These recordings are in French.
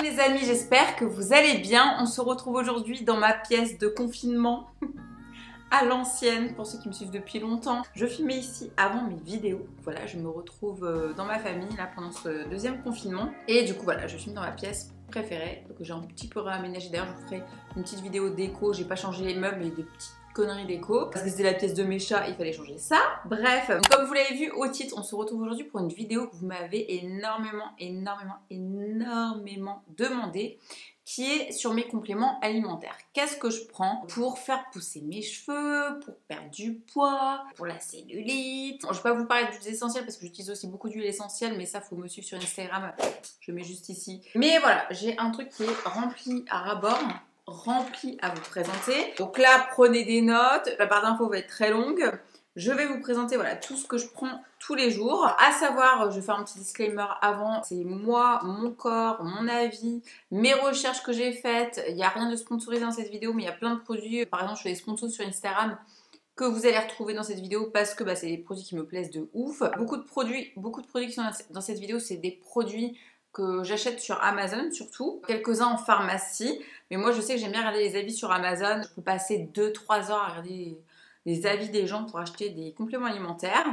Les amis, j'espère que vous allez bien. On se retrouve aujourd'hui dans ma pièce de confinement à l'ancienne, pour ceux qui me suivent depuis longtemps. Je filmais ici avant mes vidéos. Voilà, je me retrouve dans ma famille là pendant ce deuxième confinement. Et du coup, voilà, je filme dans ma pièce préférée. Donc j'ai un petit peu réaménagé. D'ailleurs, je vous ferai une petite vidéo déco. J'ai pas changé les meubles, mais des petites conneries déco. Parce que c'était la pièce de mes chats, il fallait changer ça. Bref, donc comme vous l'avez vu au titre, on se retrouve aujourd'hui pour une vidéo que vous m'avez énormément demandé, qui est sur mes compléments alimentaires. Qu'est-ce que je prends pour faire pousser mes cheveux, pour perdre du poids, pour la cellulite. Bon, je vais pas vous parler d'huiles essentielles parce que j'utilise aussi beaucoup d'huiles essentielles, mais ça faut me suivre sur Instagram, je mets juste ici. Mais voilà, j'ai un truc qui est rempli à ras-bord, rempli à vous présenter. Donc là, prenez des notes, la barre d'infos va être très longue. Je vais vous présenter voilà, tout ce que je prends tous les jours. À savoir, je vais faire un petit disclaimer avant, c'est moi, mon corps, mon avis, mes recherches que j'ai faites. Il n'y a rien de sponsorisé dans cette vidéo, mais il y a plein de produits. Par exemple, je fais des sponsors sur Instagram que vous allez retrouver dans cette vidéo parce que c'est des produits qui me plaisent de ouf. Beaucoup de produits qui sont dans cette vidéo, c'est des produits que j'achète sur Amazon surtout, quelques-uns en pharmacie, mais moi je sais que j'aime bien regarder les avis sur Amazon. Je peux passer 2-3 heures à regarder les avis des gens pour acheter des compléments alimentaires.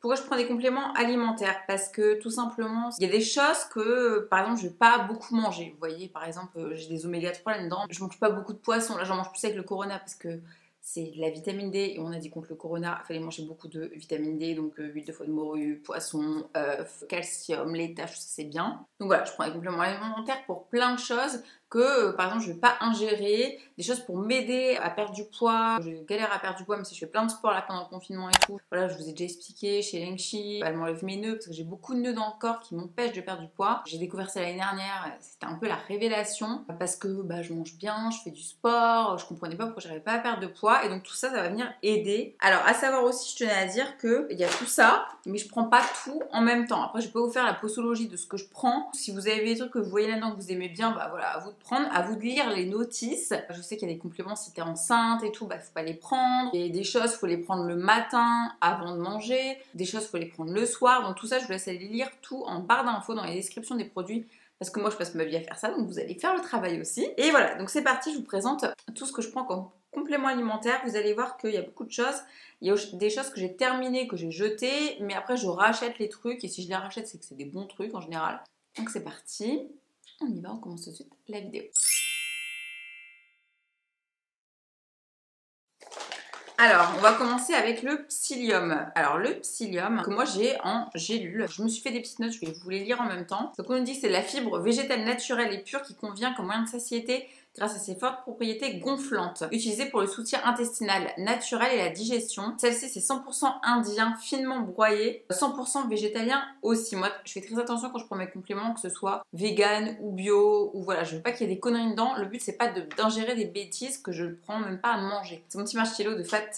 Pourquoi je prends des compléments alimentaires? Parce que tout simplement, il y a des choses que, par exemple, je ne vais pas beaucoup manger. Vous voyez, par exemple, j'ai des oméga 3 là-dedans. Je mange pas beaucoup de poissons. Là, j'en mange plus avec le Corona parce que c'est de la vitamine D. Et on a dit contre le Corona, il fallait manger beaucoup de vitamine D. Donc, huile de foie de morue, poisson, œufs, calcium, laitage, ça c'est bien. Donc voilà, je prends des compléments alimentaires pour plein de choses que, par exemple, je ne vais pas ingérer. Des choses pour m'aider à perdre du poids. Je galère à perdre du poids, même si je fais plein de sport là pendant le confinement et tout. Voilà, je vous ai déjà expliqué chez Lengchi. Elle m'enlève mes nœuds parce que j'ai beaucoup de nœuds dans le corps qui m'empêchent de perdre du poids. J'ai découvert ça l'année dernière. C'était un peu la révélation parce que je mange bien, je fais du sport. Je comprenais pas pourquoi j'arrivais pas à perdre de poids. Et donc tout ça, ça va venir aider. Alors, à savoir aussi, je tenais à dire qu'il y a tout ça, mais je prends pas tout en même temps. Après, je peux vous faire la posologie de ce que je prends. Si vous avez des trucs que vous voyez là-dedans que vous aimez bien, voilà, à vous de prendre, à vous de lire les notices. Je sais qu'il y a des compléments si t'es enceinte et tout, faut pas les prendre. Et des choses, faut les prendre le matin avant de manger. Des choses, faut les prendre le soir. Donc tout ça, je vous laisse aller lire tout en barre d'infos dans les descriptions des produits. Parce que moi, je passe ma vie à faire ça, donc vous allez faire le travail aussi. Et voilà, donc c'est parti, je vous présente tout ce que je prends comme complément alimentaire. Vous allez voir qu'il y a beaucoup de choses. Il y a des choses que j'ai terminées, que j'ai jetées, mais après, je rachète les trucs. Et si je les rachète, c'est que c'est des bons trucs en général. Donc c'est parti. On y va, on commence tout de suite la vidéo. Alors, on va commencer avec le psyllium. Alors, le psyllium, que moi j'ai en gélule. Je me suis fait des petites notes, je vais vous les lire en même temps. Donc, on nous dit que c'est la fibre végétale naturelle et pure qui convient comme moyen de satiété grâce à ses fortes propriétés gonflantes, utilisée pour le soutien intestinal naturel et la digestion. Celle-ci, c'est 100% indien, finement broyé, 100% végétalien aussi. Moi, je fais très attention quand je prends mes compléments, que ce soit vegan ou bio, ou voilà, je veux pas qu'il y ait des conneries dedans. Le but, c'est pas d'ingérer des bêtises que je ne prends même pas à manger. C'est mon petit marshmallow de Fat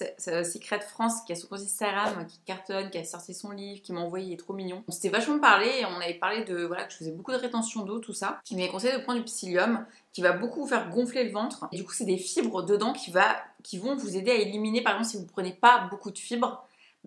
Secret France qui a son compte Instagram, qui cartonne, qui a sorti son livre, qui m'a envoyé, il est trop mignon. On s'était vachement parlé et on avait parlé de, voilà, que je faisais beaucoup de rétention d'eau, tout ça. Il m'avait conseillé de prendre du psyllium, qui va beaucoup vous faire gonfler le ventre. Et du coup, c'est des fibres dedans qui vont vous aider à éliminer. Par exemple, si vous ne prenez pas beaucoup de fibres,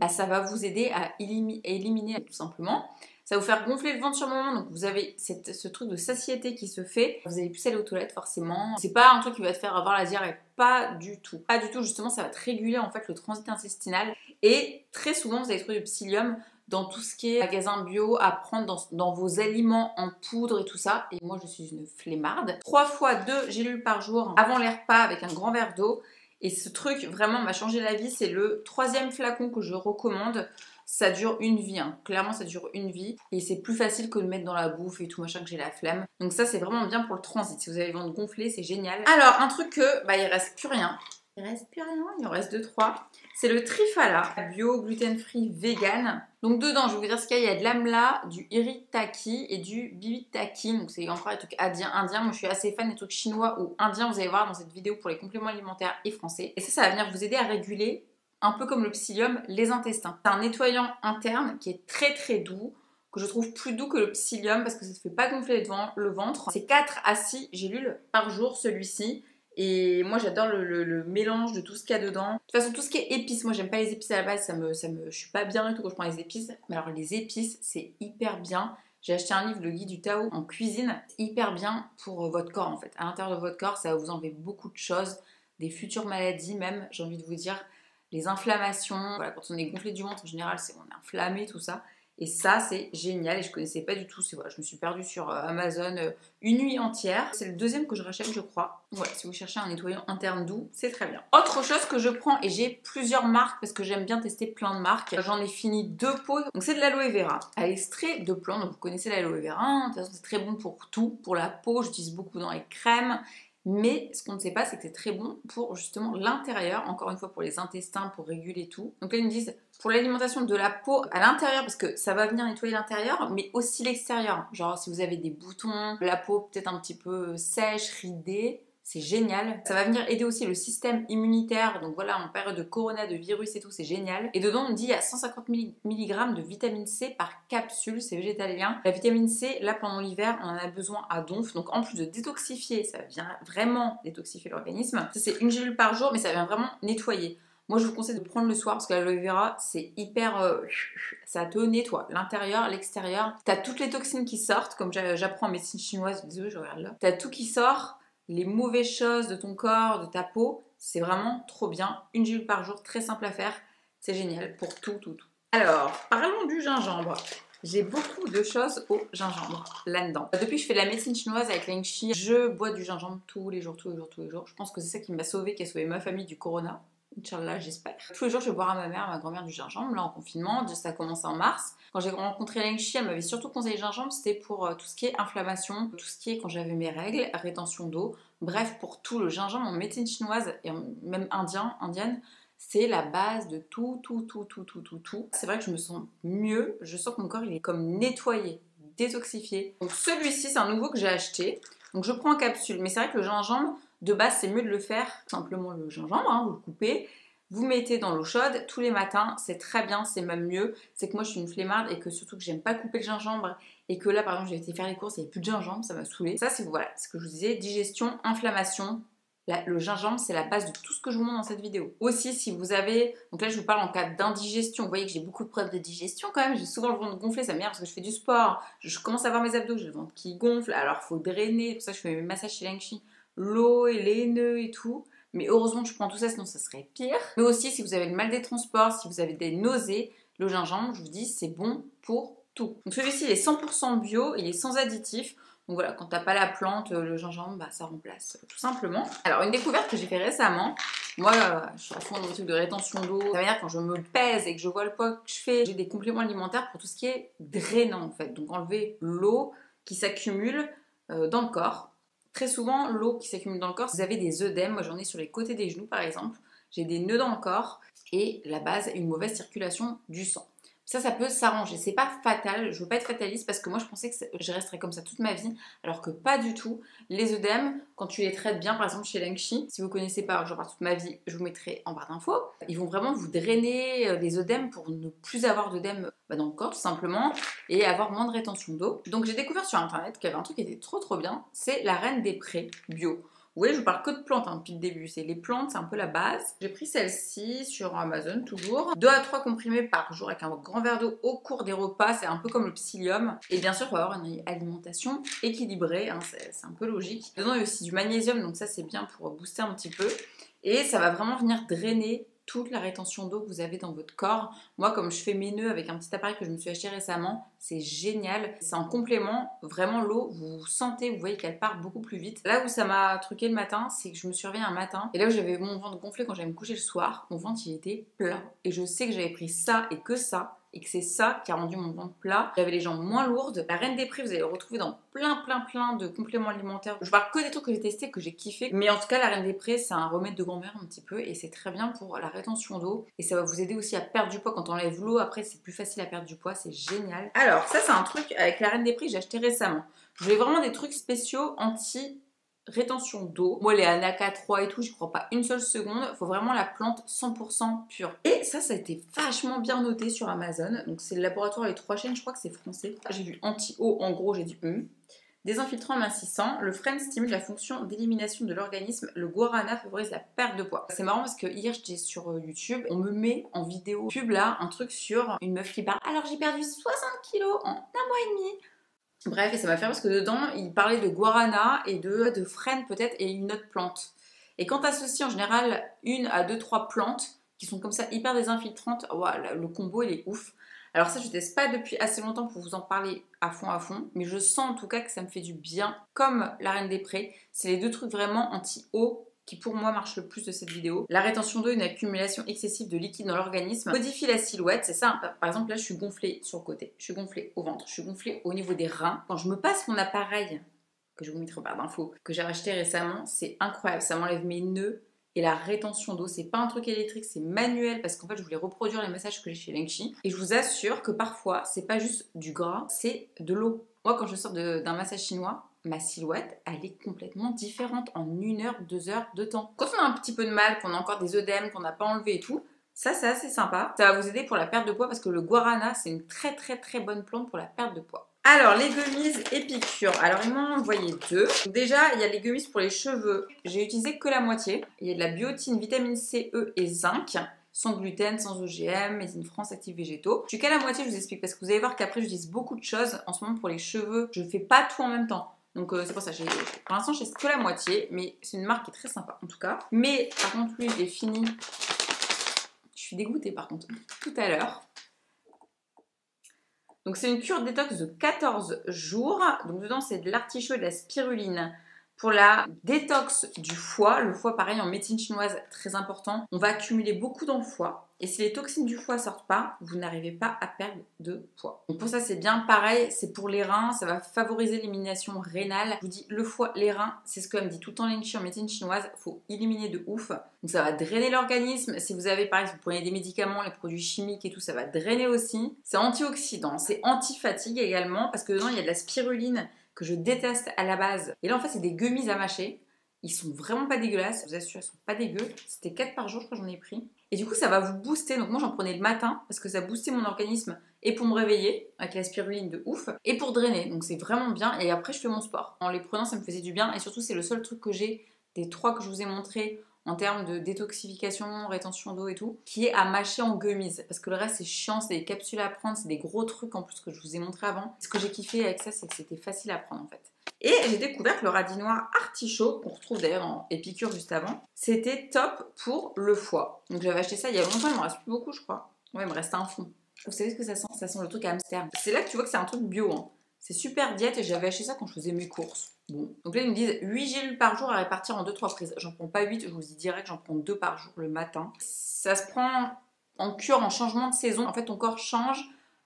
ça va vous aider à éliminer tout simplement. Ça va vous faire gonfler le ventre sur le moment. Donc, vous avez ce truc de satiété qui se fait. Vous allez plus aller aux toilettes, forcément. C'est pas un truc qui va te faire avoir la diarrhée. Pas du tout. Pas du tout. Justement, ça va te réguler en fait le transit intestinal. Et très souvent, vous allez trouver du psyllium dans tout ce qui est magasin bio, à prendre dans vos aliments en poudre et tout ça. Et moi, je suis une flemmarde. 3 fois 2 gélules par jour avant les repas avec un grand verre d'eau. Et ce truc, vraiment, m'a changé la vie. C'est le 3e flacon que je recommande. Ça dure une vie, hein. Clairement ça dure une vie. Et c'est plus facile que de mettre dans la bouffe et tout machin, que j'ai la flemme. Donc ça, c'est vraiment bien pour le transit. Si vous avez le ventre gonflé, c'est génial. Alors, un truc que, il reste plus rien. Il reste plus rien, il en reste 2-3. C'est le Triphala, bio, gluten-free, vegan. Donc dedans, je vais vous dire ce qu'il y a. Il y a de l'amla, du iritaki et du bibitaki. Donc c'est encore des trucs indiens. Moi, je suis assez fan des trucs chinois ou indiens. Vous allez voir dans cette vidéo pour les compléments alimentaires et français. Et ça va venir vous aider à réguler, un peu comme le psyllium, les intestins. C'est un nettoyant interne qui est très très doux, que je trouve plus doux que le psyllium parce que ça ne fait pas gonfler le ventre. C'est 4 à 6 gélules par jour celui-ci. Et moi j'adore le mélange de tout ce qu'il y a dedans. De toute façon, tout ce qui est épices, moi j'aime pas les épices à la base, je suis pas bien et tout quand je prends les épices. Mais alors les épices, c'est hyper bien. J'ai acheté un livre, le guide du Tao en cuisine, hyper bien pour votre corps en fait. À l'intérieur de votre corps, ça va vous enlever beaucoup de choses, des futures maladies même, j'ai envie de vous dire, les inflammations. Voilà, quand on est gonflé du ventre, en général, on est inflammé, tout ça. Et ça, c'est génial et je connaissais pas du tout. Voilà, je me suis perdue sur Amazon une nuit entière. C'est le deuxième que je rachète, je crois. Voilà, si vous cherchez un nettoyant interne doux, c'est très bien. Autre chose que je prends, et j'ai plusieurs marques parce que j'aime bien tester plein de marques. J'en ai fini 2 pots. Donc c'est de l'aloe vera à l'extrait de plante. Donc vous connaissez l'aloe vera. Hein. De toute façon, c'est très bon pour tout. Pour la peau, j'utilise beaucoup dans les crèmes. Mais ce qu'on ne sait pas, c'est que c'est très bon pour justement l'intérieur, encore une fois pour les intestins, pour réguler tout. Donc là, ils me disent pour l'alimentation de la peau à l'intérieur, parce que ça va venir nettoyer l'intérieur, mais aussi l'extérieur. Genre si vous avez des boutons, la peau peut-être un petit peu sèche, ridée, c'est génial. Ça va venir aider aussi le système immunitaire. Donc voilà, en période de corona, de virus et tout, c'est génial. Et dedans, on dit il y a 150 mg de vitamine C par capsule, c'est végétalien. La vitamine C, là pendant l'hiver, on en a besoin à donf. Donc en plus de détoxifier, ça vient vraiment détoxifier l'organisme. Ça c'est une gélule par jour, mais ça vient vraiment nettoyer. Moi, je vous conseille de prendre le soir parce que l'aloe vera, c'est hyper... ça te nettoie l'intérieur, l'extérieur. T'as toutes les toxines qui sortent, comme j'apprends en médecine chinoise. Désolée, je regarde là. T'as tout qui sort. Les mauvaises choses de ton corps, de ta peau, c'est vraiment trop bien. Une gélule par jour, très simple à faire. C'est génial pour tout. Alors, parlons du gingembre. J'ai beaucoup de choses au gingembre là-dedans. Depuis que je fais de la médecine chinoise avec Leng Shi, je bois du gingembre tous les jours. Je pense que c'est ça qui m'a sauvée, qui a sauvé ma famille du corona. Inch'Allah, j'espère. Tous les jours, je vais boire à ma mère, à ma grand-mère du gingembre, là en confinement. Ça a commencé en mars. Quand j'ai rencontré Leng Shi, elle m'avait surtout conseillé le gingembre, c'était pour tout ce qui est inflammation, tout ce qui est quand j'avais mes règles, rétention d'eau. Bref, pour tout, le gingembre en médecine chinoise et même indienne, c'est la base de tout. C'est vrai que je me sens mieux, je sens que mon corps il est comme nettoyé, détoxifié. Donc celui-ci, c'est un nouveau que j'ai acheté. Donc je prends en capsule, mais c'est vrai que le gingembre, de base, c'est mieux de le faire simplement le gingembre, hein, vous le coupez, vous mettez dans l'eau chaude tous les matins, c'est très bien, c'est même mieux. C'est que moi je suis une flemmarde et que surtout que j'aime pas couper le gingembre et que là par exemple j'ai été faire les courses, il n'y avait plus de gingembre, ça m'a saoulée. Ça c'est voilà, ce que je vous disais, digestion, inflammation. Le gingembre, c'est la base de tout ce que je vous montre dans cette vidéo. Aussi, si vous avez... Donc là, je vous parle en cas d'indigestion. Vous voyez que j'ai beaucoup de problèmes de digestion quand même. J'ai souvent le ventre gonflé, ça m'énerve parce que je fais du sport. Je commence à avoir mes abdos, j'ai le ventre qui gonfle. Alors, il faut drainer. C'est pour ça que je fais mes massages chez Leng Shi. L'eau et les nœuds et tout. Mais heureusement que je prends tout ça, sinon ça serait pire. Mais aussi, si vous avez le mal des transports, si vous avez des nausées, le gingembre, je vous dis, c'est bon pour tout. Donc celui-ci, il est 100% bio, il est sans additifs. Donc voilà, quand t'as pas la plante, le gingembre, bah, ça remplace tout simplement. Alors une découverte que j'ai fait récemment, moi je suis à fond dans le truc de rétention d'eau. Ça veut dire quand je me pèse et que je vois le poids que je fais, j'ai des compléments alimentaires pour tout ce qui est drainant en fait. Donc enlever l'eau qui s'accumule dans le corps. Très souvent, l'eau qui s'accumule dans le corps, vous avez des œdèmes. Moi j'en ai sur les côtés des genoux par exemple. J'ai des nœuds dans le corps et la base est une mauvaise circulation du sang. Ça peut s'arranger. C'est pas fatal. Je veux pas être fataliste parce que moi je pensais que je resterais comme ça toute ma vie, alors que pas du tout. Les œdèmes, quand tu les traites bien, par exemple chez Leng Shi, si vous connaissez pas, j'en parle toute ma vie, je vous mettrai en barre d'infos. Ils vont vraiment vous drainer les œdèmes pour ne plus avoir d'œdèmes dans le corps tout simplement et avoir moins de rétention d'eau. Donc j'ai découvert sur internet qu'il y avait un truc qui était trop bien. C'est la Reine des Prés bio. Vous voyez, je vous parle que de plantes depuis le début. C'est les plantes, c'est un peu la base. J'ai pris celle-ci sur Amazon, toujours. 2 à 3 comprimés par jour avec un grand verre d'eau au cours des repas. C'est un peu comme le psyllium. Et bien sûr, il faut avoir une alimentation équilibrée. Hein, c'est un peu logique. Dedans, il y a aussi du magnésium, donc ça, c'est bien pour booster un petit peu. Et ça va vraiment venir drainer toute la rétention d'eau que vous avez dans votre corps. Moi, comme je fais mes nœuds avec un petit appareil que je me suis acheté récemment, c'est génial. C'est en complément, vraiment l'eau, vous sentez, vous voyez qu'elle part beaucoup plus vite. Là où ça m'a truqué le matin, c'est que je me suis réveillée un matin et là où j'avais mon ventre gonflé quand j'allais me coucher le soir, mon ventre il était plat. Et je sais que j'avais pris ça et que c'est ça qui a rendu mon ventre plat. J'avais les jambes moins lourdes. La Reine des Prés, vous allez le retrouver dans plein de compléments alimentaires. Je parle que des trucs que j'ai testés, que j'ai kiffé. Mais en tout cas, la Reine des Prés, c'est un remède de grand-mère un petit peu et c'est très bien pour la rétention d'eau. Et ça va vous aider aussi à perdre du poids. Quand on enlève l'eau, après, c'est plus facile à perdre du poids. C'est génial. Alors, ça, c'est un truc avec la Reine des Prés que j'ai acheté récemment. Je voulais vraiment des trucs spéciaux rétention d'eau. Moi, les Anaka 3 et tout, j'y crois pas une seule seconde. Il faut vraiment la plante 100% pure. Et ça a été vachement bien noté sur Amazon. Donc, c'est le laboratoire Les Trois Chaînes, je crois que c'est français. J'ai vu anti-eau, en gros, j'ai dit Désinfiltrant amincissant, le frêne stimule la fonction d'élimination de l'organisme, le guarana favorise la perte de poids. C'est marrant parce que hier j'étais sur YouTube, on me met en vidéo pub là un truc sur une meuf qui parle. Alors j'ai perdu 60 kilos en un mois et demi. Bref, et ça m'a fait rire parce que dedans, il parlait de guarana et de frêne peut-être et une autre plante. Et quand tu associes en général une à deux, trois plantes qui sont comme ça hyper désinfiltrantes, voilà, le combo il est ouf. Alors ça, je teste pas depuis assez longtemps pour vous en parler à fond, mais je sens en tout cas que ça me fait du bien, comme la Reine des Prés. C'est les deux trucs vraiment anti-eau qui pour moi marchent le plus de cette vidéo. La rétention d'eau, une accumulation excessive de liquide dans l'organisme, modifie la silhouette, c'est ça. Par exemple là je suis gonflée sur le côté, je suis gonflée au ventre, je suis gonflée au niveau des reins. Quand je me passe mon appareil, que je vous mettrai par d'infos, que j'ai acheté récemment, c'est incroyable, ça m'enlève mes nœuds. Et la rétention d'eau, c'est pas un truc électrique, c'est manuel parce qu'en fait je voulais reproduire les massages que j'ai chez Lengchi. Et je vous assure que parfois c'est pas juste du gras, c'est de l'eau. Moi quand je sors d'un massage chinois, ma silhouette elle est complètement différente en 1 heure, 2 heures de temps. Quand on a un petit peu de mal, qu'on a encore des œdèmes, qu'on n'a pas enlevé et tout, ça c'est assez sympa. Ça va vous aider pour la perte de poids parce que le guarana c'est une très bonne plante pour la perte de poids. Alors, les gummies Épicure. Alors, ils m'ont envoyé 2. Déjà, il y a les gummies pour les cheveux. J'ai utilisé que la moitié. Il y a de la biotine, vitamine C, E et zinc. Sans gluten, sans OGM, made in France, actifs végétaux. Je suis qu'à la moitié, je vous explique. Parce que vous allez voir qu'après, j'utilise beaucoup de choses. En ce moment, pour les cheveux, je fais pas tout en même temps. Donc, c'est pour ça. Pour l'instant, j'ai que la moitié. Mais c'est une marque qui est très sympa, en tout cas. Mais, par contre, lui, il est fini. Je suis dégoûtée, par contre. Tout à l'heure. Donc c'est une cure détox de 14 jours. Donc dedans c'est de l'artichaut et de la spiruline pour la détox du foie. Le foie pareil en médecine chinoise très important. On va accumuler beaucoup dans le foie. Et si les toxines du foie sortent pas, vous n'arrivez pas à perdre de poids. Donc pour ça c'est bien pareil, c'est pour les reins, ça va favoriser l'élimination rénale. Je vous dis le foie, les reins, c'est ce que me dit tout le temps Lengchi en médecine chinoise, il faut éliminer de ouf. Donc ça va drainer l'organisme. Si vous avez par exemple, vous prenez des médicaments, les produits chimiques et tout, ça va drainer aussi. C'est antioxydant, c'est anti-fatigue également parce que dedans il y a de la spiruline que je déteste à la base. Et là en fait c'est des gummies à mâcher. Ils sont vraiment pas dégueulasses, je vous assure, ils sont pas dégueux. C'était 4 par jour, je crois que j'en ai pris. Et du coup, ça va vous booster. Donc moi, j'en prenais le matin parce que ça boostait mon organisme et pour me réveiller avec la spiruline de ouf et pour drainer. Donc c'est vraiment bien. Et après, je fais mon sport. En les prenant, ça me faisait du bien. Et surtout, c'est le seul truc que j'ai des 3 que je vous ai montré en termes de détoxification, rétention d'eau et tout, qui est à mâcher en gummies. Parce que le reste, c'est chiant, c'est des capsules à prendre, c'est des gros trucs en plus que je vous ai montré avant. Ce que j'ai kiffé avec ça, c'est que c'était facile à prendre en fait. Et j'ai découvert que le radis noir artichaut, qu'on retrouve d'ailleurs dans Épicure juste avant, c'était top pour le foie. Donc j'avais acheté ça il y a longtemps, il me reste plus beaucoup je crois. Ouais, il me reste un fond. Vous savez ce que ça sent? Ça sent le truc à hamster. C'est là que tu vois que c'est un truc bio. Hein. C'est super diète et j'avais acheté ça quand je faisais mes courses. Bon. Donc là ils me disent 8 gélules par jour à répartir en 2-3 prises. J'en prends pas 8, je vous dis direct, j'en prends 2 par jour le matin. Ça se prend en cure, en changement de saison. En fait ton corps change,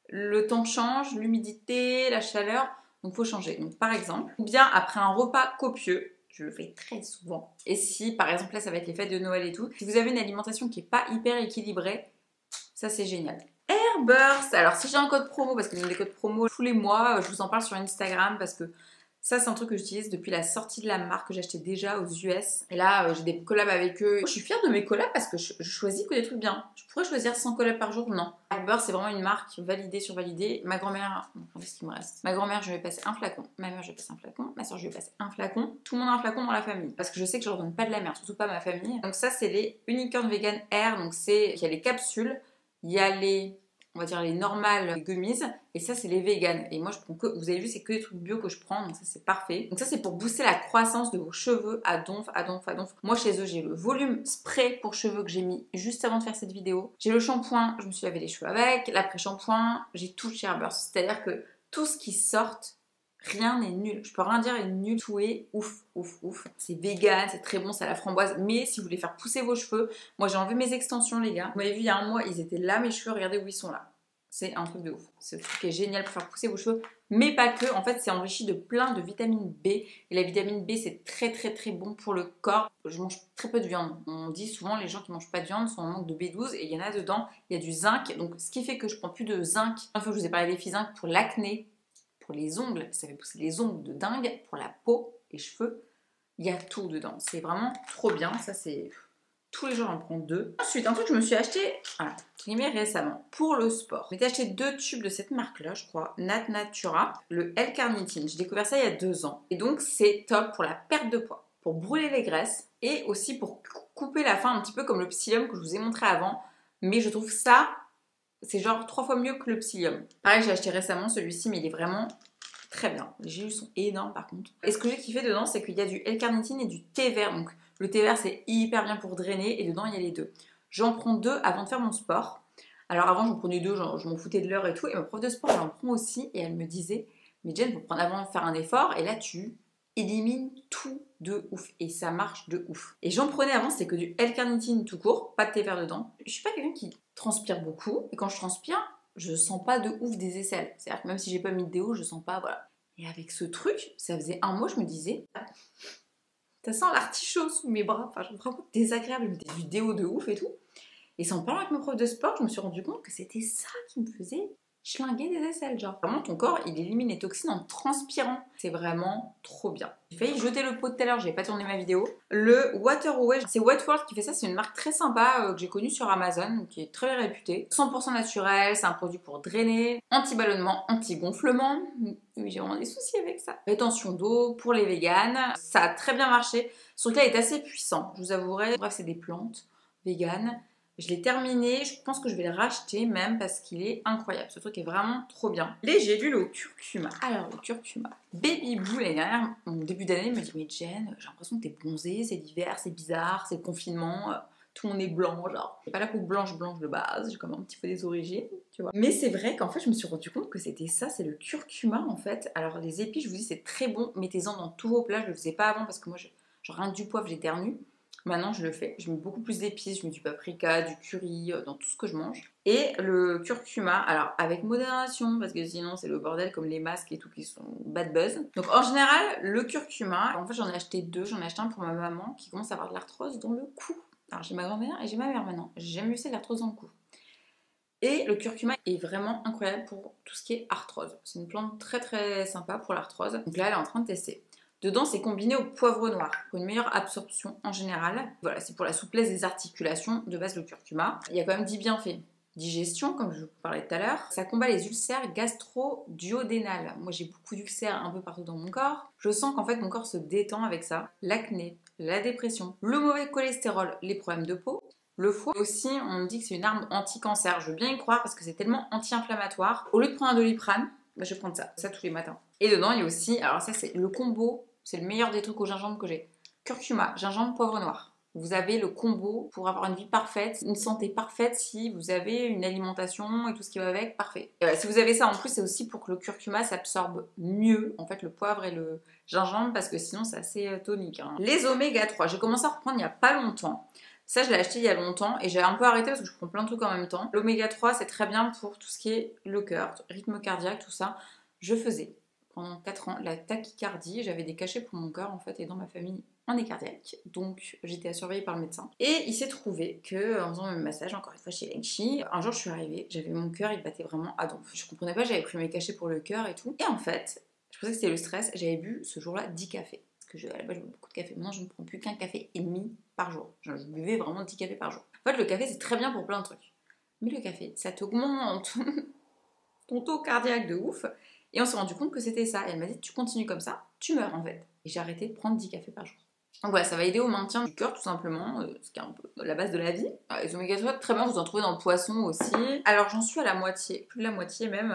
le temps change, l'humidité, la chaleur. Donc il faut changer. Donc par exemple, ou bien après un repas copieux, je le fais très souvent. Et si par exemple là ça va être les fêtes de Noël et tout, si vous avez une alimentation qui n'est pas hyper équilibrée, ça c'est génial. Airburst, alors si j'ai un code promo, parce que j'ai des codes promo tous les mois, je vous en parle sur Instagram parce que ça c'est un truc que j'utilise depuis la sortie de la marque que j'achetais déjà aux US. Et là j'ai des collabs avec eux. Je suis fière de mes collabs parce que je choisis que des trucs bien. Je pourrais choisir 100 collabs par jour, non. Airburst c'est vraiment une marque validée sur validée. Ma grand-mère, qu'est-ce qu'il me reste? Ma grand-mère je vais passer un flacon. Ma mère je vais passer un flacon. Ma soeur je vais passer un flacon. Tout le monde a un flacon dans la famille. Parce que je sais que je leur donne pas de la merde, surtout pas ma famille. Donc ça c'est les Unicorn Vegan Air. Donc c'est, il y a les capsules, il y a les... on va dire les normales gummies, et ça c'est les véganes. Et moi je prends que, vous avez vu c'est que des trucs bio que je prends, donc ça c'est parfait. Donc ça c'est pour booster la croissance de vos cheveux à donf, à donf, à donf. Moi chez eux j'ai le volume spray pour cheveux que j'ai mis juste avant de faire cette vidéo. J'ai le shampoing, je me suis lavé les cheveux avec, l'après-shampoing, j'ai tout chez Airburst. C'est-à-dire que tout ce qui sort, rien n'est nul. Je peux rien dire est nul, tout est ouf, ouf, ouf. C'est vegan, c'est très bon, c'est à la framboise. Mais si vous voulez faire pousser vos cheveux, moi j'ai enlevé mes extensions les gars. Vous m'avez vu il y a un mois, ils étaient là mes cheveux, regardez où ils sont là. C'est un truc de ouf. Ce truc est génial pour faire pousser vos cheveux, mais pas que. En fait, c'est enrichi de plein de vitamine B. Et la vitamine B, c'est très bon pour le corps. Je mange très peu de viande. On dit souvent les gens qui mangent pas de viande sont en manque de B12 et il y en a dedans. Il y a du zinc. Donc, ce qui fait que je prends plus de zinc. Une fois, je vous ai parlé des filles zinc pour l'acné, pour les ongles. Ça fait pousser les ongles de dingue, pour la peau, les cheveux. Il y a tout dedans. C'est vraiment trop bien. Ça, c'est... tous les jours, j'en prends 2. Ensuite, un truc que je me suis acheté, voilà, récemment, pour le sport. Je m'étais acheté 2 tubes de cette marque-là, je crois, Nat Natura, le L-carnitine. J'ai découvert ça il y a 2 ans. Et donc, c'est top pour la perte de poids, pour brûler les graisses et aussi pour couper la faim, un petit peu comme le psyllium que je vous ai montré avant. Mais je trouve ça, c'est genre 3 fois mieux que le psyllium. Pareil, j'ai acheté récemment celui-ci, mais il est vraiment très bien. Les gélules sont énormes par contre. Et ce que j'ai kiffé dedans, c'est qu'il y a du L-carnitine et du thé vert. Donc le thé vert, c'est hyper bien pour drainer et dedans, il y a les deux. J'en prends 2 avant de faire mon sport. Alors avant, j'en prenais 2, genre, je m'en foutais de l'heure et tout. Et ma prof de sport, elle en prend aussi et elle me disait, mais Jen, faut prendre avant de faire un effort et là, tu élimines tout de ouf. Et ça marche de ouf. Et j'en prenais avant, c'était que du L-carnitine tout court, pas de thé vert dedans. Je suis pas quelqu'un qui transpire beaucoup. Et quand je transpire, je sens pas de ouf des aisselles. C'est-à-dire que même si j'ai pas mis de déo, je sens pas, voilà. Et avec ce truc, ça faisait un mois, je me disais, ça sent l'artichaut sous mes bras. Enfin, je me trouve désagréable. Je mettais du déo de ouf et tout. Et sans parler avec mon prof de sport, je me suis rendu compte que c'était ça qui me faisait schlinguer des aisselles, genre. Vraiment, ton corps, il élimine les toxines en transpirant. C'est vraiment trop bien. J'ai failli jeter le pot tout à l'heure, j'avais pas tourné ma vidéo. Le Water Away, c'est Wetworld qui fait ça, c'est une marque très sympa que j'ai connue sur Amazon, qui est très bien réputée. 100% naturel, c'est un produit pour drainer, anti-ballonnement, anti-gonflement. Oui, j'ai vraiment des soucis avec ça. Rétention d'eau pour les véganes, ça a très bien marché. Ce truc-là est assez puissant, je vous avouerai. Bref, c'est des plantes véganes. Je l'ai terminé, je pense que je vais le racheter même parce qu'il est incroyable. Ce truc est vraiment trop bien. Les gélules au curcuma. Alors, le curcuma. Baby Boo, l'année dernière, au début d'année, me dit, mais Jen, j'ai l'impression que t'es bronzée, c'est l'hiver, c'est bizarre, c'est le confinement, tout le monde est blanc, genre. J'ai pas la peau blanche de base, j'ai comme un petit peu des origines, tu vois. Mais c'est vrai qu'en fait, je me suis rendu compte que c'était ça, c'est le curcuma en fait. Alors, les épis, je vous dis, c'est très bon, mettez-en dans tous vos plats, je le faisais pas avant parce que moi, genre rien que du poivre, j'éternue. Maintenant, je le fais. Je mets beaucoup plus d'épices. Je mets du paprika, du curry, dans tout ce que je mange. Et le curcuma, alors avec modération, parce que sinon c'est le bordel comme les masques et tout qui sont bad buzz. Donc en général, le curcuma, en fait j'en ai acheté 2. J'en ai acheté un pour ma maman qui commence à avoir de l'arthrose dans le cou. Alors j'ai ma grand-mère et j'ai ma mère maintenant. J'ai jamais eu ça de l'arthrose dans le cou. Et le curcuma est vraiment incroyable pour tout ce qui est arthrose. C'est une plante très très sympa pour l'arthrose. Donc là, elle est en train de tester. Dedans, c'est combiné au poivre noir pour une meilleure absorption en général. Voilà, c'est pour la souplesse des articulations, de base le curcuma. Il y a quand même 10 bienfaits. Digestion, comme je vous parlais tout à l'heure. Ça combat les ulcères gastro-duodénales. Moi, j'ai beaucoup d'ulcères un peu partout dans mon corps. Je sens qu'en fait, mon corps se détend avec ça. L'acné, la dépression, le mauvais cholestérol, les problèmes de peau. Le foie aussi, on me dit que c'est une arme anti-cancer. Je veux bien y croire parce que c'est tellement anti-inflammatoire. Au lieu de prendre un Doliprane, bah, je vais prendre ça tous les matins. Et dedans, il y a aussi, alors ça c'est le combo, c'est le meilleur des trucs au gingembre que j'ai. Curcuma, gingembre, poivre noir. Vous avez le combo pour avoir une vie parfaite, une santé parfaite si vous avez une alimentation et tout ce qui va avec, parfait. Et voilà, si vous avez ça en plus, c'est aussi pour que le curcuma s'absorbe mieux, en fait, le poivre et le gingembre, parce que sinon c'est assez tonique. Hein. Les oméga 3, j'ai commencé à reprendre il n'y a pas longtemps. Ça, je l'ai acheté il y a longtemps et j'ai un peu arrêté parce que je prends plein de trucs en même temps. L'oméga 3, c'est très bien pour tout ce qui est le cœur, rythme cardiaque, tout ça. Je faisais pendant 4 ans la tachycardie. J'avais des cachets pour mon cœur en fait et dans ma famille, on est cardiaque. Donc, j'étais à surveiller par le médecin. Et il s'est trouvé que, en faisant mon massage, encore une fois chez Lenchi, un jour je suis arrivée, j'avais mon cœur, il battait vraiment à donf. Je comprenais pas, j'avais pris mes cachets pour le cœur et tout. Et en fait, je pensais que c'était le stress, j'avais bu ce jour-là 10 cafés. Parce que à la base, je bois beaucoup de café. Maintenant, je ne prends plus qu'un café et demi par jour. Je buvais vraiment 10 cafés par jour. En fait, le café, c'est très bien pour plein de trucs. Mais le café, ça t'augmente ton taux cardiaque de ouf. Et on s'est rendu compte que c'était ça. Et elle m'a dit, tu continues comme ça, tu meurs en fait. Et j'ai arrêté de prendre 10 cafés par jour. Donc voilà, ça va aider au maintien du cœur tout simplement, ce qui est un peu la base de la vie. Les oméga 3, très bien, vous en trouvez dans le poisson aussi. Alors j'en suis à la moitié, plus de la moitié même.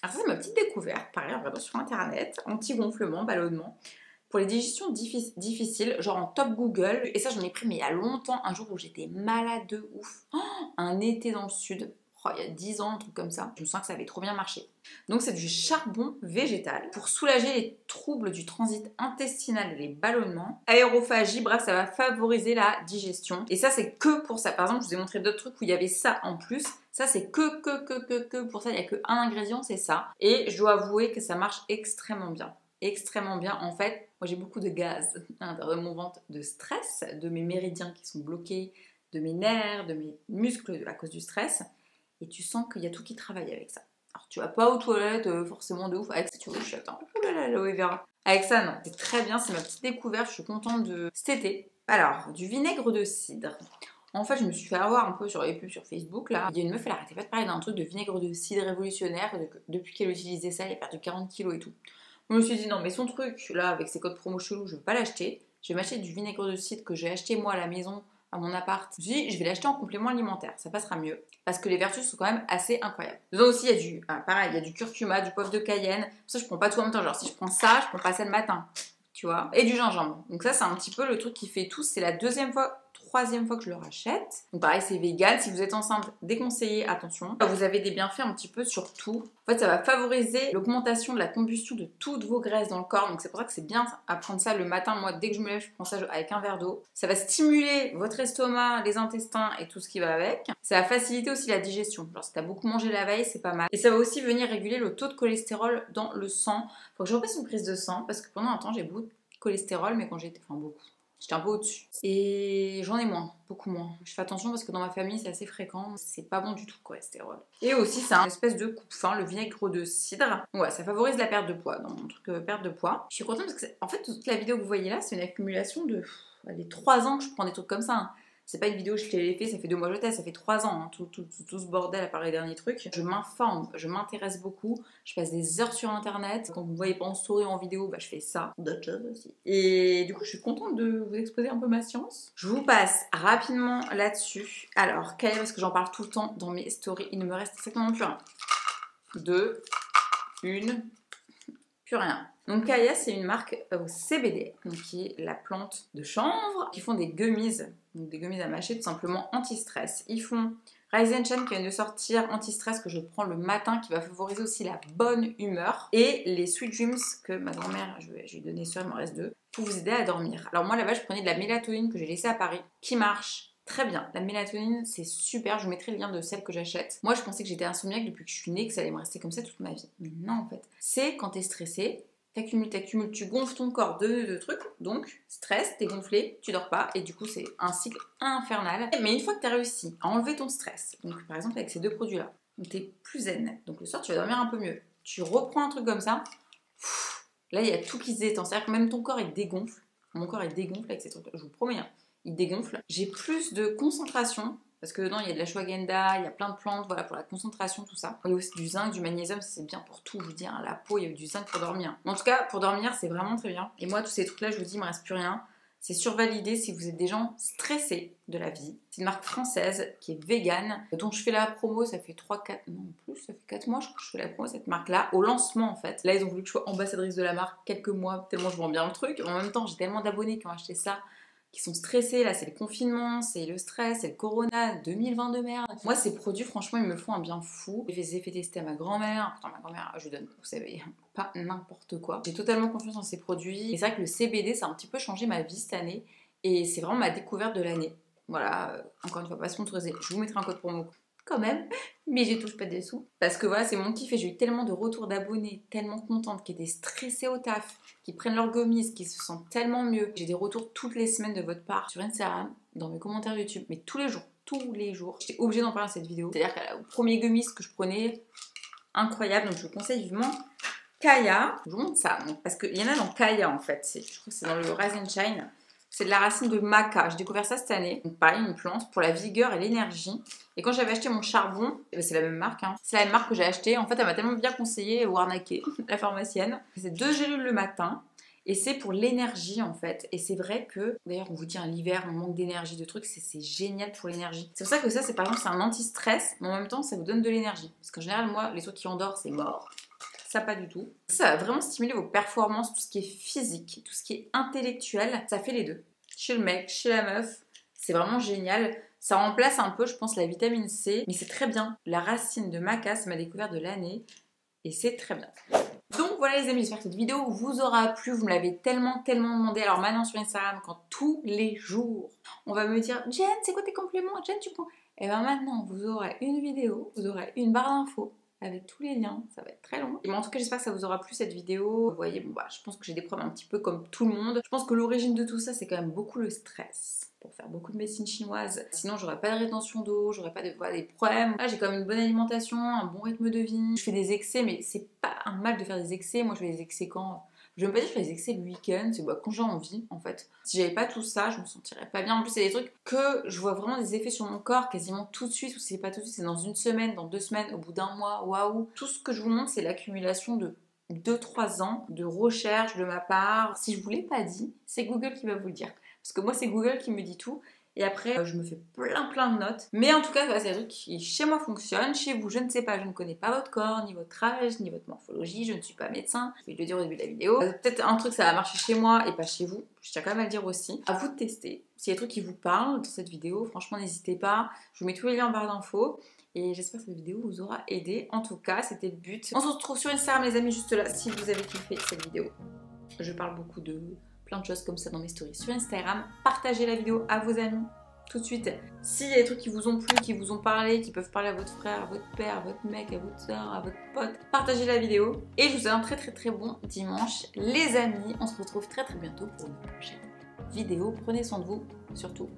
Alors ça, c'est ma petite découverte, pareil, vraiment sur internet, anti-gonflement, ballonnement. Pour les digestions difficiles, genre en top Google. Et ça, j'en ai pris, mais il y a longtemps, un jour où j'étais malade de ouf. Un été dans le sud, il y a 10 ans, un truc comme ça. Je me sens que ça avait trop bien marché. Donc, c'est du charbon végétal pour soulager les troubles du transit intestinal et les ballonnements. Aérophagie, bref, ça va favoriser la digestion. Et ça, c'est que pour ça. Par exemple, je vous ai montré d'autres trucs où il y avait ça en plus. Ça, c'est que pour ça. Il n'y a qu'un ingrédient, c'est ça. Et je dois avouer que ça marche extrêmement bien. Extrêmement bien. En fait, moi j'ai beaucoup de gaz à l'intérieur de mon ventre, de stress, de mes méridiens qui sont bloqués, de mes nerfs, de mes muscles à cause du stress. Et tu sens qu'il y a tout qui travaille avec ça. Alors tu vas pas aux toilettes forcément de ouf avec ça, tu vois, chiotte. Hein. Oh là là, l'aloe vera. Avec ça, non. C'est très bien, c'est ma petite découverte, je suis contente de cet été. Alors, du vinaigre de cidre. En fait, je me suis fait avoir un peu sur les pubs sur Facebook, là. Il y a une meuf, elle arrêtait pas de parler d'un truc de vinaigre de cidre révolutionnaire. Depuis qu'elle utilisait ça, elle a perdu 40 kilos et tout. Je me suis dit non mais son truc là avec ses codes promo chelous je veux pas l'acheter. Je vais m'acheter du vinaigre de cidre que j'ai acheté moi à la maison à mon appart. Je me suis dit, je vais l'acheter en complément alimentaire, ça passera mieux. Parce que les vertus sont quand même assez incroyables. Dedans aussi, il y a pareil, il y a du curcuma, du poivre de Cayenne. Pour ça, je prends pas tout en même temps. Genre, si je prends ça, je prends pas ça le matin. Tu vois. Et du gingembre. Donc ça, c'est un petit peu le truc qui fait tout. C'est la troisième fois que je le rachète. Donc pareil, c'est vegan. Si vous êtes enceinte, déconseillé, attention. Vous avez des bienfaits un petit peu sur tout. En fait, ça va favoriser l'augmentation de la combustion de toutes vos graisses dans le corps. Donc c'est pour ça que c'est bien à prendre ça le matin. Moi, dès que je me lève, je prends ça avec un verre d'eau. Ça va stimuler votre estomac, les intestins et tout ce qui va avec. Ça va faciliter aussi la digestion. Genre si t'as beaucoup mangé la veille, c'est pas mal. Et ça va aussi venir réguler le taux de cholestérol dans le sang. Faut que je repasse une prise de sang parce que pendant un temps, j'ai beaucoup de cholestérol, mais quand j'étais... Enfin, beaucoup. J'étais un peu au-dessus. Et j'en ai moins, beaucoup moins. Je fais attention parce que dans ma famille, c'est assez fréquent. C'est pas bon du tout le cholestérol. Et aussi, c'est une espèce de coupe-fin, le vinaigre de cidre. Ouais, ça favorise la perte de poids, dans mon truc perte de poids. Je suis contente parce que, en fait, toute la vidéo que vous voyez là, c'est une accumulation de... Allez, 3 ans que je prends des trucs comme ça. Hein. C'est pas une vidéo, je l'ai fait, ça fait 2 mois que je teste, ça fait 3 ans, hein, tout ce bordel à part les derniers trucs. Je m'informe, je m'intéresse beaucoup, je passe des heures sur internet. Quand vous me voyez pas en story ou en vidéo, bah je fais ça, d'autres choses aussi. Et du coup, je suis contente de vous exposer un peu ma science. Je vous passe rapidement là-dessus. Alors, Kaya, parce que j'en parle tout le temps dans mes stories, il ne me reste exactement plus rien. 2, 1, plus rien. Donc Kaya, c'est une marque au CBD, donc qui est la plante de chanvre, qui font des gummies, donc des gummies à mâcher tout simplement anti-stress. Ils font Rise and Shine qui vient de sortir anti-stress que je prends le matin, qui va favoriser aussi la bonne humeur, et les Sweet Dreams que ma grand-mère, je vais lui donner sur, il m'en reste 2, pour vous aider à dormir. Alors moi là-bas, je prenais de la mélatonine que j'ai laissée à Paris, qui marche très bien. La mélatonine, c'est super. Je vous mettrai le lien de celle que j'achète. Moi, je pensais que j'étais insomniaque depuis que je suis née, que ça allait me rester comme ça toute ma vie. Mais non, en fait. C'est quand t'es stressé, t'accumules, tu gonfles ton corps de trucs, donc stress, t'es gonflé, tu dors pas, et du coup c'est un cycle infernal. Mais une fois que t'as réussi à enlever ton stress, donc par exemple avec ces 2 produits-là, donc t'es plus zen, donc le soir tu vas dormir un peu mieux, tu reprends un truc comme ça, là il y a tout qui se détend, c'est-à-dire que même ton corps il dégonfle, mon corps il dégonfle avec ces trucs-là, je vous promets, hein, il dégonfle. J'ai plus de concentration, parce que dedans il y a de la ashwagandha, il y a plein de plantes, voilà, pour la concentration, tout ça. Il y a aussi du zinc, du magnésium, c'est bien pour tout, je vous dis, hein, la peau, il y a du zinc pour dormir. En tout cas, pour dormir, c'est vraiment très bien. Et moi, tous ces trucs-là, je vous dis, il me reste plus rien. C'est survalidé si vous êtes des gens stressés de la vie. C'est une marque française qui est végane, dont je fais la promo, ça fait 3-4... Non, plus, ça fait 4 mois, je crois que je fais la promo cette marque-là, au lancement en fait. Là, ils ont voulu que je sois ambassadrice de la marque quelques mois, tellement je vends bien le truc. En même temps, j'ai tellement d'abonnés qui ont acheté ça, qui sont stressés, là c'est le confinement, c'est le stress, c'est le corona, 2020 de merde. Moi ces produits franchement ils me font un bien fou. Je les ai fait tester à ma grand-mère, pourtant ma grand-mère je lui donne, vous savez, pas n'importe quoi. J'ai totalement confiance en ces produits. Et c'est vrai que le CBD ça a un petit peu changé ma vie cette année et c'est vraiment ma découverte de l'année. Voilà, encore une fois pas sponsorisé, je vous mettrai un code promo quand même, mais j'y touche pas des sous. Parce que voilà, c'est mon kiff et j'ai eu tellement de retours d'abonnés, tellement contentes, qui étaient stressées au taf, qui prennent leur gommise, qui se sentent tellement mieux. J'ai des retours toutes les semaines de votre part sur Instagram, dans mes commentaires YouTube, mais tous les jours. J'étais obligée d'en parler dans cette vidéo. C'est-à-dire qu'au premier gummies que je prenais, incroyable, donc je vous conseille vivement Kaya. Je vous montre ça, donc, parce qu'il y en a dans Kaya en fait, je crois que c'est dans le Rise and Shine. C'est de la racine de maca. J'ai découvert ça cette année. Donc pareil, une plante pour la vigueur et l'énergie. Et quand j'avais acheté mon charbon, c'est la même marque, hein. C'est la même marque que j'ai acheté. En fait, elle m'a tellement bien conseillé ou arnaqué, la pharmacienne. C'est 2 gélules le matin. Et c'est pour l'énergie en fait. Et c'est vrai que, d'ailleurs, on vous dit l'hiver, on manque d'énergie, de trucs, c'est génial pour l'énergie. C'est pour ça que ça, c'est par exemple, c'est un anti-stress, mais en même temps, ça vous donne de l'énergie. Parce qu'en général, moi, les trucs qui endorment, c'est mort. Ça pas du tout. Ça va vraiment stimuler vos performances, tout ce qui est physique, tout ce qui est intellectuel, ça fait les deux. Chez le mec, chez la meuf, c'est vraiment génial. Ça remplace un peu, je pense, la vitamine C, mais c'est très bien. La racine de maca, c'est ma découverte de l'année, et c'est très bien. Donc voilà les amis, j'espère que cette vidéo vous aura plu, vous me l'avez tellement demandé. Alors maintenant sur Instagram, quand tous les jours, on va me dire « Jen, c'est quoi tes compléments? Jen, tu prends... » Et bien maintenant, vous aurez une vidéo, vous aurez une barre d'infos avec tous les liens, ça va être très long. Et en tout cas, j'espère que ça vous aura plu cette vidéo. Vous voyez, bon bah, je pense que j'ai des problèmes un petit peu comme tout le monde. Je pense que l'origine de tout ça, c'est quand même beaucoup le stress. Pour faire beaucoup de médecine chinoise. Sinon, j'aurais pas de rétention d'eau, j'aurais pas voilà, des problèmes. Là, j'ai quand même une bonne alimentation, un bon rythme de vie. Je fais des excès, mais c'est pas un mal de faire des excès. Moi, je fais des excès quand... Je vais pas dire que je fais des excès le week-end, c'est quand j'ai envie en fait. Si j'avais pas tout ça, je me sentirais pas bien. En plus, c'est des trucs que je vois vraiment des effets sur mon corps quasiment tout de suite, ou si c'est pas tout de suite, c'est dans une semaine, dans 2 semaines, au bout d'un mois, waouh. Tout ce que je vous montre, c'est l'accumulation de 2-3 ans de recherche de ma part. Si je vous l'ai pas dit, c'est Google qui va vous le dire. Parce que moi, c'est Google qui me dit tout. Et après, je me fais plein de notes. Mais en tout cas, c'est un truc qui chez moi fonctionne. Chez vous, je ne sais pas, je ne connais pas votre corps, ni votre âge, ni votre morphologie. Je ne suis pas médecin. Je vais le dire au début de la vidéo. Peut-être un truc, ça va marcher chez moi et pas chez vous. Je tiens quand même à le dire aussi. À vous de tester. S'il y a des trucs qui vous parlent dans cette vidéo, franchement, n'hésitez pas. Je vous mets tous les liens en barre d'infos. Et j'espère que cette vidéo vous aura aidé. En tout cas, c'était le but. On se retrouve sur Instagram, les amis, juste là, si vous avez kiffé cette vidéo. Je parle beaucoup de plein de choses comme ça dans mes stories sur Instagram. Partagez la vidéo à vos amis tout de suite. S'il y a des trucs qui vous ont plu, qui vous ont parlé, qui peuvent parler à votre frère, à votre père, à votre mec, à votre soeur, à votre pote, partagez la vidéo. Et je vous souhaite un très bon dimanche, les amis. On se retrouve très bientôt pour une prochaine vidéo. Prenez soin de vous, surtout.